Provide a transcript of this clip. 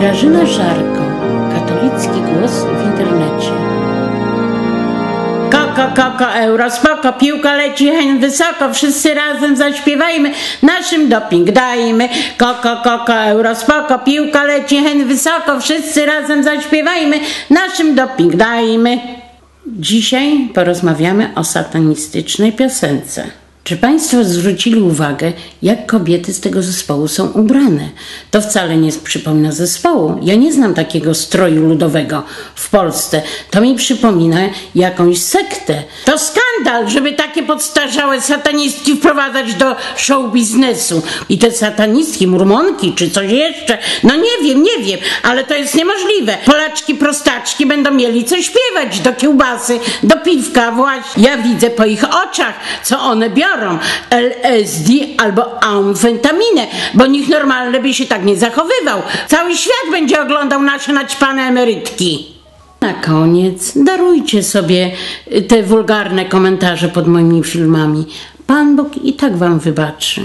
Grażyna Żarko, katolicki głos w internecie. Koko, euro, spoko, piłka leci, hen wysoko, wszyscy razem zaśpiewajmy, naszym doping dajmy. Koko, euro, spoko, piłka leci, hen wysoko, wszyscy razem zaśpiewajmy, naszym doping dajmy. Dzisiaj porozmawiamy o satanistycznej piosence. Czy Państwo zwrócili uwagę, jak kobiety z tego zespołu są ubrane? To wcale nie przypomina zespołu. Ja nie znam takiego stroju ludowego w Polsce. To mi przypomina jakąś sektę. To skandal, żeby takie podstarzałe satanistki wprowadzać do show biznesu. I te satanistki, mormonki czy coś jeszcze, no nie wiem, ale to jest niemożliwe. Polaczki, prostaczki będą mieli co śpiewać do kiełbasy, do piwka właśnie. Ja widzę po ich oczach, co one biorą. LSD albo amfetaminę, bo nikt normalny by się tak nie zachowywał. Cały świat będzie oglądał nasze naćpane emerytki. Na koniec darujcie sobie te wulgarne komentarze pod moimi filmami. Pan Bóg i tak wam wybaczy.